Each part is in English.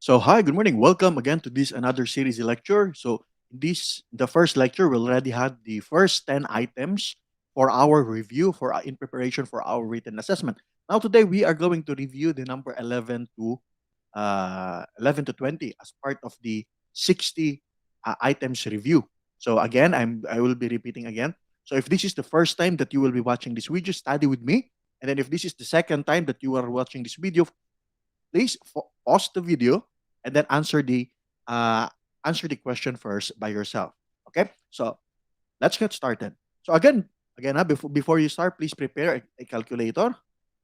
So hi, good morning. Welcome again to this another series lecture. So the first lecture we already had the first 10 items for our review in preparation for our written assessment. Now today we are going to review the number 11 to 20 as part of the 60 items review. So again, I will be repeating again. So if this is the first time that you will be watching this video, study with me. And then if this is the second time that you are watching this video, please pause the video and then uh, answer the question first by yourself. Okay, so let's get started. So again, before you start, please prepare a calculator,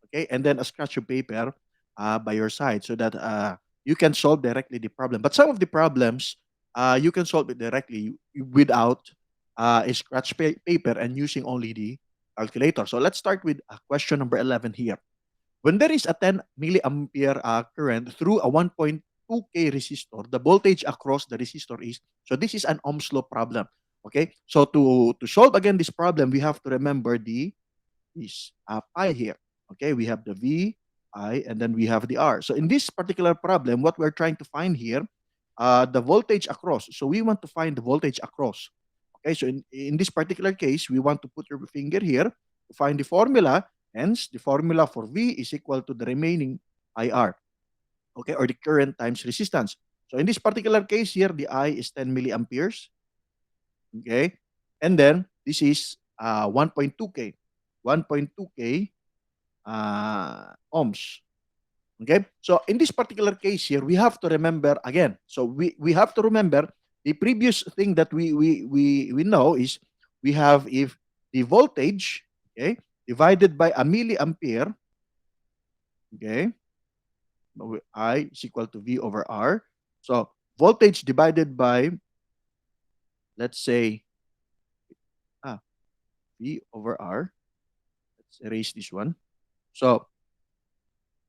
okay, and then a scratch of paper by your side so that you can solve directly the problem. But some of the problems you can solve it directly without a paper and using only the calculator. So let's start with question number 11 here. When there is a 10 milliampere current through a 1.2K resistor, the voltage across the resistor is, so this is an Ohm's law problem. Okay, so to solve again this problem, we have to remember this pi here. Okay, we have the V, I, and then we have the R. So in this particular problem, what we're trying to find here, the voltage across. So we want to find the voltage across. Okay, so in this particular case, we want to put your finger here to find the formula. Hence, the formula for V is equal to the remaining IR, okay, or the current times resistance. So in this particular case here, the I is 10 milliamperes, okay, and then this is 1.2K, 1.2K ohms. Okay, so in this particular case here, we have to remember again. So we have to remember the previous thing that we know is we have if the voltage, okay, divided by a milliampere, okay, I is equal to V over R. So voltage divided by, let's say, ah, V over R. Let's erase this one. So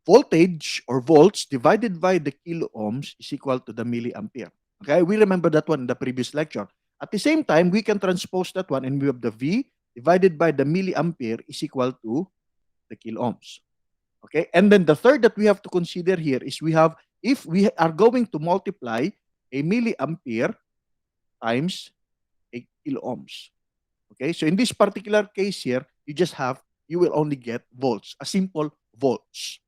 voltage or volts divided by the kilo ohms is equal to the milliampere. Okay, we remember that one in the previous lecture. At the same time, we can transpose that one and we have the V divided by the milliampere is equal to the kilo ohms. Okay, and then the third that we have to consider here is we have, if we are going to multiply a milliampere times a kilo ohms. Okay, so in this particular case here, you will only get volts, a simple volts.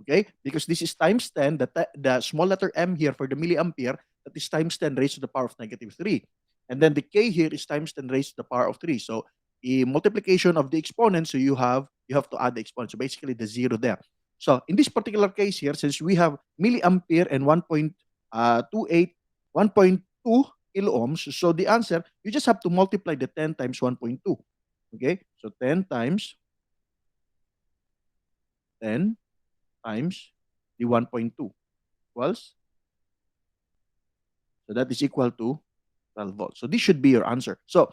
Okay, because this is times 10, the small letter m here for the milliampere, that is times 10 raised to the power of negative 3. And then the k here is times 10 raised to the power of 3. So a multiplication of the exponent, so you have to add the exponent. So basically the zero there. So in this particular case here, since we have milliampere and 1.28, 1.2 kilo ohms, so the answer, you just have to multiply the 10 times 1.2. Okay, so 10 times 10 times the 1.2 equals, so that is equal to 12 volts. So this should be your answer. So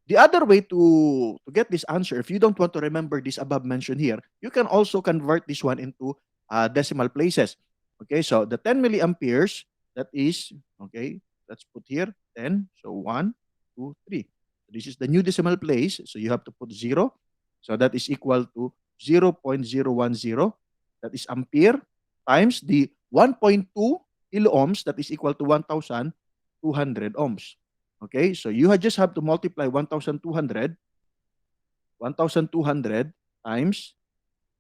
the other way to get this answer, if you don't want to remember this above mentioned here, you can also convert this one into decimal places. Okay, so the 10 milliamperes, that is, okay, let's put here 10. So 1, 2, 3. This is the new decimal place. So you have to put 0. So that is equal to 0.010. That is ampere times the 1.2 kilo ohms, that is equal to 1,200 ohms. Okay, so you just have to multiply 1,200 times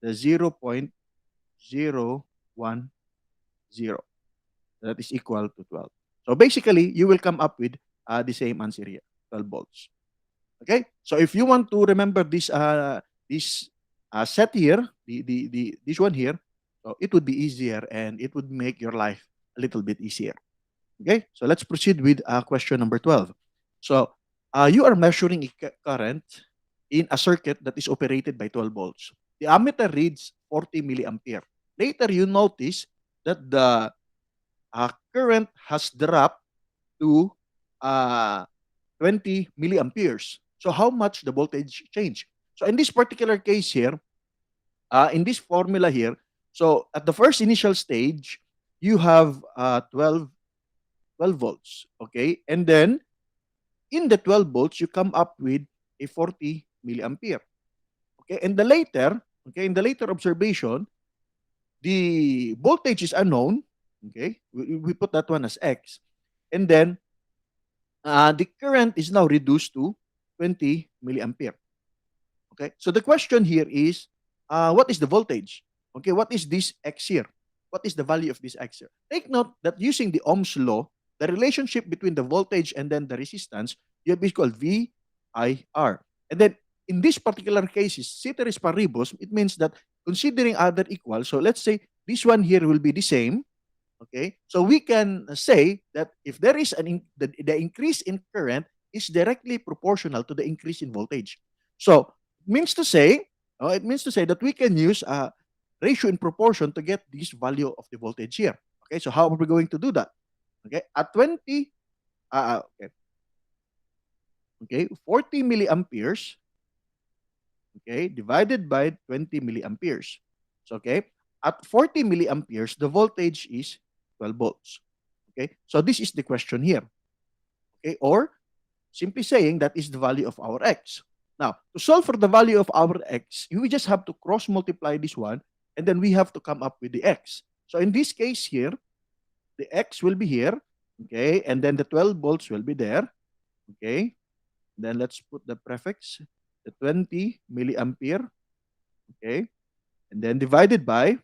the 0.010. That is equal to 12. So basically, you will come up with the same answer here, 12 volts. Okay, so if you want to remember this set here, this one here, so it would be easier and it would make your life a little bit easier. Okay, so let's proceed with question number 12. So you are measuring a current in a circuit that is operated by 12 volts. The ammeter reads 40 milliampere. Later, you notice that the current has dropped to uh, 20 milliamperes. So how much the voltage change? So in this particular case here, in this formula here, so at the first initial stage, you have 12 volts, okay? And then in the 12 volts, you come up with a 40 milliampere, okay? And the later, okay, in the later observation, the voltage is unknown, Okay, we put that one as X. And then the current is now reduced to 20 milliampere. Okay, so the question here is, what is the voltage? Okay, what is this X here? What is the value of this X here? Take note that using the Ohm's law, the relationship between the voltage and then the resistance, you have equal V I R. And then in this particular case, ceteris paribus, it means that considering other equal, so let's say this one here will be the same. Okay, so we can say that if there is the increase in current is directly proportional to the increase in voltage. So it means to say that we can use a ratio in proportion to get this value of the voltage here. Okay, so how are we going to do that? Okay, at 20, okay, 40 milliamperes, okay, divided by 20 milliamperes. So, okay, at 40 milliamperes, the voltage is 12 volts. Okay, so this is the question here. Okay, or simply saying that is the value of our X. Now, to solve for the value of our X, we just have to cross multiply this one, and then we have to come up with the X. So in this case here, the X will be here, okay, and then the 12 volts will be there, okay. Then let's put the prefix, the 20 milliampere, okay, and then divided by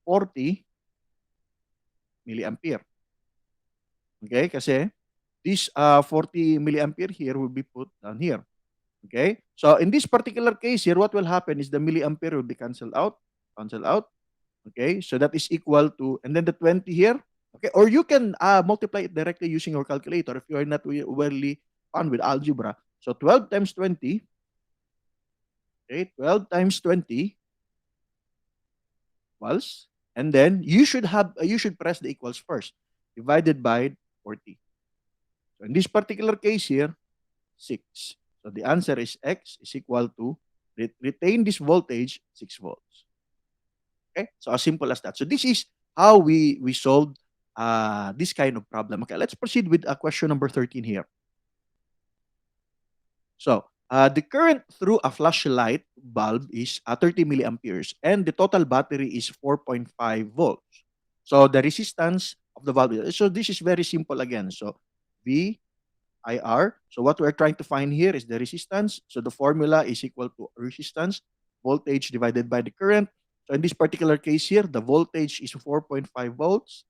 40 milliampere. Okay, kasi this 40 milliampere here will be put down here. Okay, so in this particular case here, what will happen is the milliampere will be cancelled out. Okay, so that is equal to, and then the 20 here. Okay, or you can multiply it directly using your calculator if you are not really fun with algebra. So 12 times 20, okay, 12 times 20 equals, and then you should press the equals first, divided by 40. So in this particular case here, 6. So the answer is X is equal to, retain this voltage, 6 volts. Okay, so as simple as that. So this is how we solved this kind of problem. Okay, let's proceed with question number 13 here. So the current through a flashlight bulb is 30 milliamperes, and the total battery is 4.5 volts. So the resistance of the bulb, so this is very simple again. So V IR. So what we're trying to find here is the resistance. So the formula is equal to resistance, voltage divided by the current. So in this particular case here, the voltage is 4.5 volts.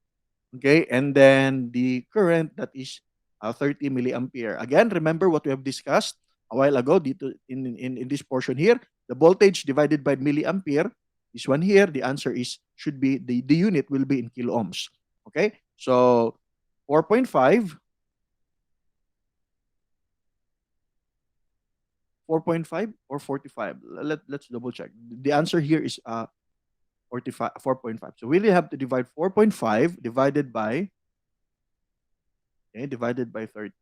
Okay, and then the current, that is 30 milliampere. Again, remember what we have discussed a while ago dito in this portion here. The voltage divided by milliampere, this one here, the answer is, should be, the unit will be in kilo ohms. Okay, so 4.5 4.5 or 45. Let's double check. The answer here is 45, 4.5. So we really have to divide 4.5 divided by, okay, divided by 30.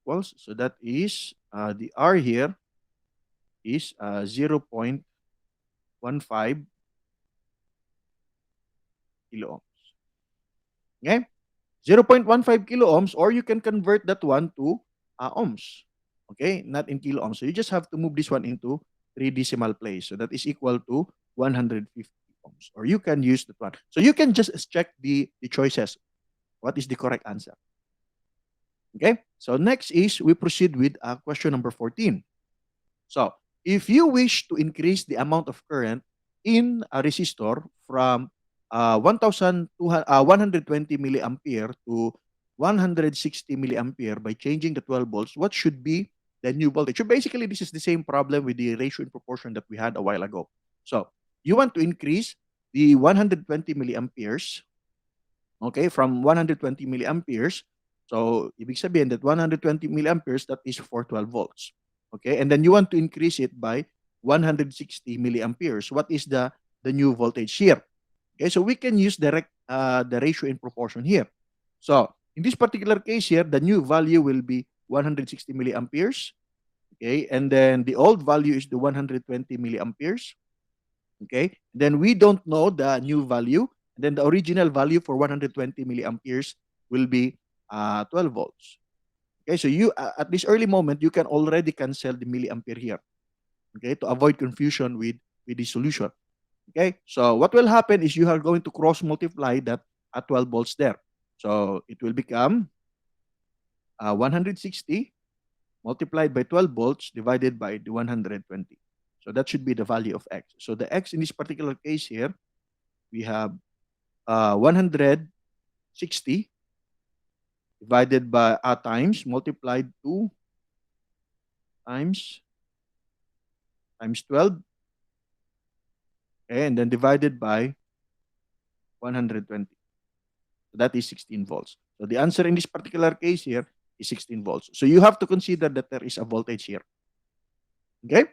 Equals, so that is, the R here is 0.15 kilo ohms. Okay? 0.15 kilo ohms, or you can convert that one to ohms. Okay, not in kilo ohms. So you just have to move this one into 3 decimal place. So that is equal to 150 ohms. Or you can use that one. So you can just check the choices. What is the correct answer? Okay, so next is we proceed with question number 14. So if you wish to increase the amount of current in a resistor from 120 milliampere to 160 milliampere by changing the 12 volts, what should be the new voltage? So basically, this is the same problem with the ratio in proportion that we had a while ago. So you want to increase the 120 milliamperes, okay, from 120 milliamperes. So ibig sabihin that 120 milliamperes, that is for 12 volts. Okay, and then you want to increase it by 160 milliamperes. What is the new voltage here? Okay, so we can use the ratio in proportion here. So in this particular case here, the new value will be 160 milliamperes. Okay, and then the old value is the 120 milliamperes. Okay, then we don't know the new value. Then the original value for 120 milliamperes will be 12 volts. Okay, so you at this early moment you can already cancel the milliampere here. Okay, to avoid confusion with the solution. Okay, so what will happen is you are going to cross multiply that at 12 volts there. So it will become 160 multiplied by 12 volts divided by the 120. So that should be the value of x. So the x in this particular case here, we have 160 divided by times multiplied to times 12, okay, and then divided by 120. So that is 16 volts. So the answer in this particular case here is 16 volts. So you have to consider that there is a voltage here. Okay?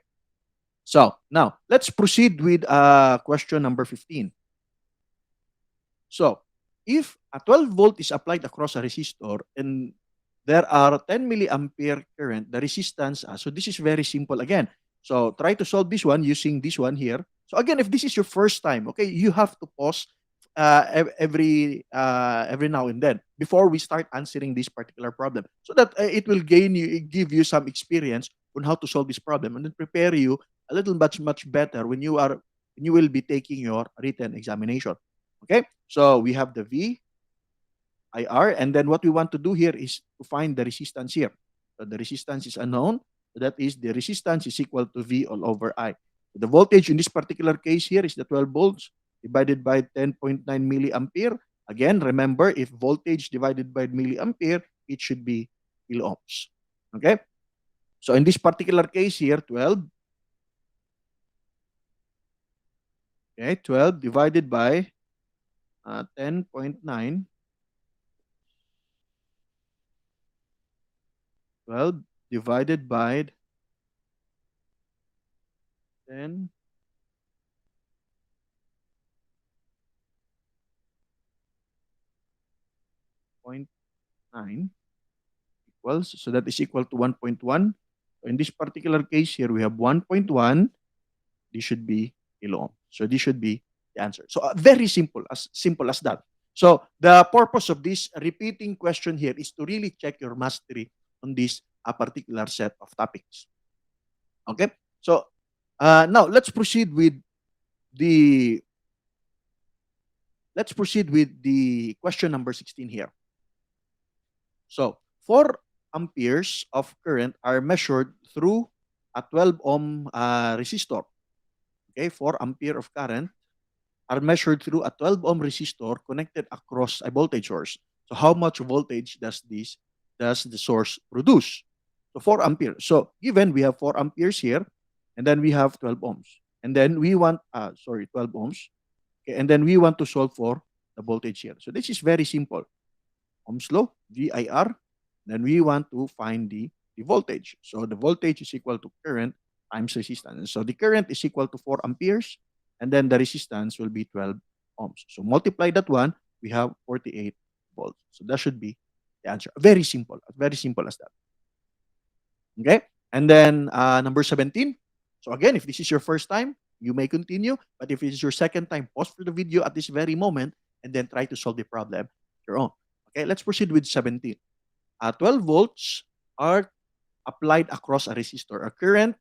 So now let's proceed with question number 15. So if a 12 volt is applied across a resistor and there are 10 milliampere current, the resistance, so this is very simple again. So try to solve this one using this one here. So again, if this is your first time, okay, you have to pause every now and then before we start answering this particular problem, so that it will give you some experience on how to solve this problem, and then prepare you a little much better when you will be taking your written examination. Okay, so we have the V IR, and then what we want to do here is to find the resistance here. So the resistance is unknown. So that is the resistance is equal to V all over I. The voltage in this particular case here is the 12 volts divided by 10.9 milliampere. Again, remember, if voltage divided by milliampere, it should be kiloohms. Okay? So in this particular case here, 12, okay, 12 divided by 10.9, 12 divided by 10 0.9 equals, so that is equal to 1.1. So in this particular case here, we have 1.1. This should be kilo ohm. So this should be the answer. So very simple as that. So the purpose of this repeating question here is to really check your mastery on this particular set of topics. Okay. So now the let's proceed with the question number 16 here. So 4 amperes of current are measured through a 12 ohm resistor. Okay, 4 ampere of current are measured through a 12 ohm resistor connected across a voltage source. So how much voltage does the source produce? So 4 ampere. So given we have 4 amperes here, and then we have 12 ohms. And then we want 12 ohms. Okay, and then we want to solve for the voltage here. So this is very simple. Ohm's law, VIR. Then we want to find the voltage. So the voltage is equal to current times resistance. So the current is equal to 4 amperes, and then the resistance will be 12 ohms. So multiply that one, we have 48 volts. So that should be the answer. Very simple as that. Okay, and then number 17. So again, if this is your first time, you may continue, but if it is your second time, pause for the video at this very moment and then try to solve the problem on your own. Okay, let's proceed with 17. 12 volts are applied across a resistor. A current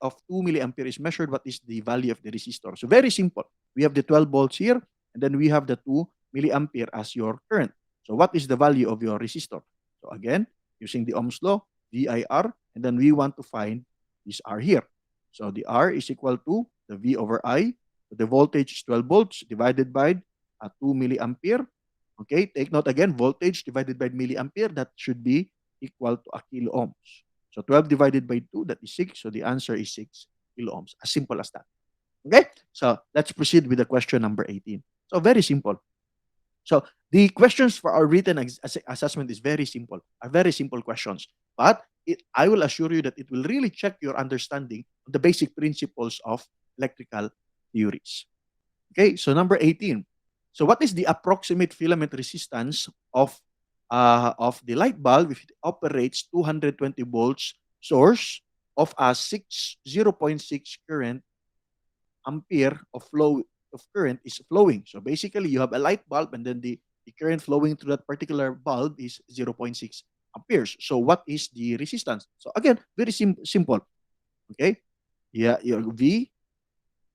of 2 milliampere is measured. What is the value of the resistor? So very simple. We have the 12 volts here, and then we have the 2 milliampere as your current. So what is the value of your resistor? So again, using the Ohm's law, VIR, and then we want to find this R here. So the R is equal to the V over I. The voltage is 12 volts divided by 2 milliampere. Okay, take note again, voltage divided by milliampere, that should be equal to a kilo ohms. So 12 divided by 2, that is 6. So the answer is 6 kilo ohms. As simple as that. Okay, so let's proceed with the question number 18. So very simple. So the questions for our written assessment is very simple, are very simple questions. But I will assure you that it will really check your understanding of the basic principles of electrical theories. Okay, so number 18. So what is the approximate filament resistance of the light bulb if it operates 220 volts source of a 0.6 current ampere of current is flowing? So basically, you have a light bulb, and then the the current flowing through that particular bulb is 0.6 amperes. So what is the resistance? So again, very simple. Okay. Yeah, your V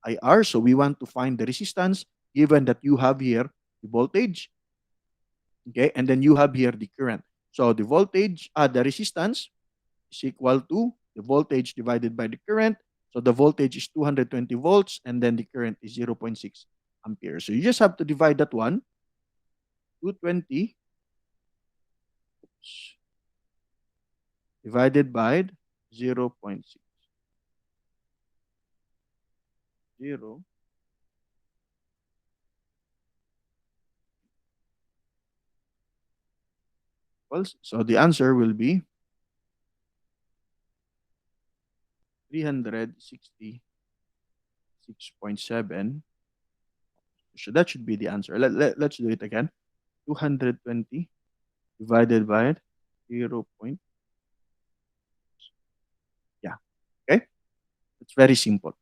I R. So we want to find the resistance given that you have here the voltage. Okay. And then you have here the current. So the voltage, the resistance is equal to the voltage divided by the current. So the voltage is 220 volts and then the current is 0.6 amperes. So you just have to divide that one, 220 divided by 0.60. So the answer will be 366.7. So that should be the answer. Let's do it again. 220 divided by 0. Yeah. Okay. It's very simple.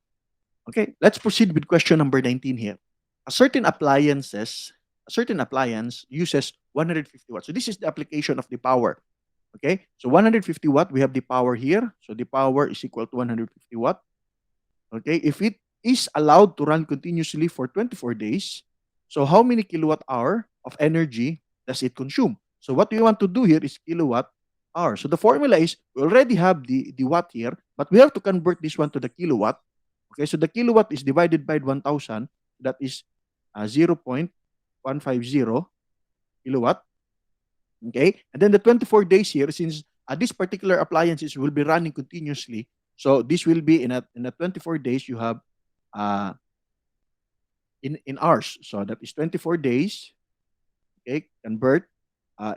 Okay. Let's proceed with question number 19 here. A certain appliance uses 150 watts. So this is the application of the power. Okay. So 150 watt, we have the power here. So the power is equal to 150 watt. Okay. If it is allowed to run continuously for 24 days, so how many kilowatt hour of energy does it consume? So what we want to do here is kilowatt hour. So the formula is we already have the watt here, but we have to convert this one to the kilowatt. Okay, so the kilowatt is divided by 1,000. That is 0.150 kilowatt. Okay, and then the 24 days here, since this particular appliances will be running continuously, so this will be in a 24 days you have uh, in hours. So that is 24 days. Okay, convert.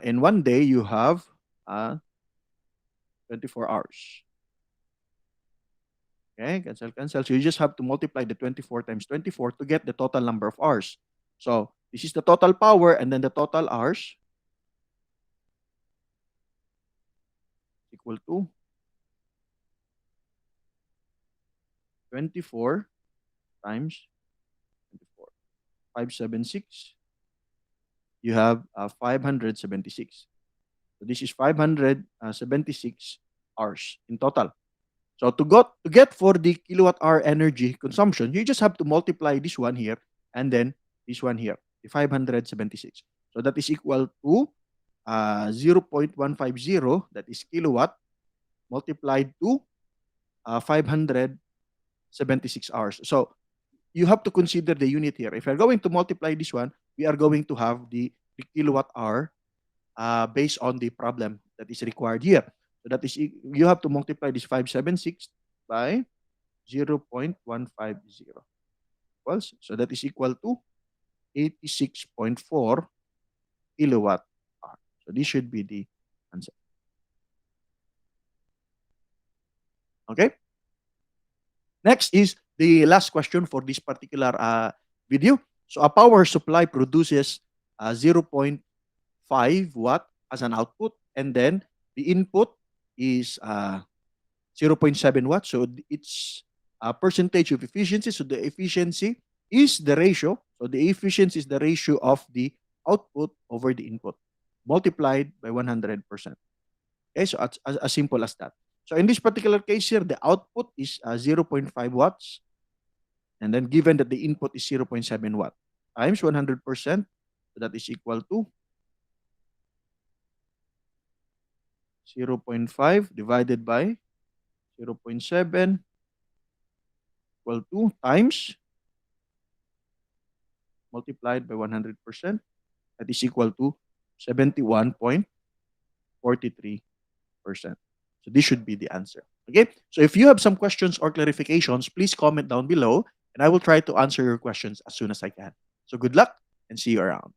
In one day you have 24 hours. Okay, cancel. So you just have to multiply the 24 times 24 to get the total number of hours. So this is the total power and then the total hours equal to 24 times 24. 576. You have 576. So this is 576 hours in total. So to get for the kilowatt hour energy consumption, you just have to multiply this one here and then this one here, the 576. So that is equal to 0.150, that is kilowatt, multiplied to 576 hours. So you have to consider the unit here. If you're going to multiply this one, we are going to have the kilowatt hour based on the problem that is required here. So that is, you have to multiply this 576 by 0.150. So that is equal to 86.4 kilowatt hour. So this should be the answer. Okay. Next is the last question for this particular video. So a power supply produces 0.5 watt as an output, and then the input is 0.7 watts. So it's a percentage of efficiency. So the efficiency is the ratio. So the efficiency is the ratio of the output over the input multiplied by 100%. Okay, so as simple as that. So in this particular case here, the output is 0.5 watts. And then given that the input is 0.7 watt times 100%, so that is equal to 0.5 divided by 0.7 equal to times multiplied by 100%, that is equal to 71.43%. So this should be the answer. Okay, so if you have some questions or clarifications, please comment down below and I will try to answer your questions as soon as I can. So good luck and see you around.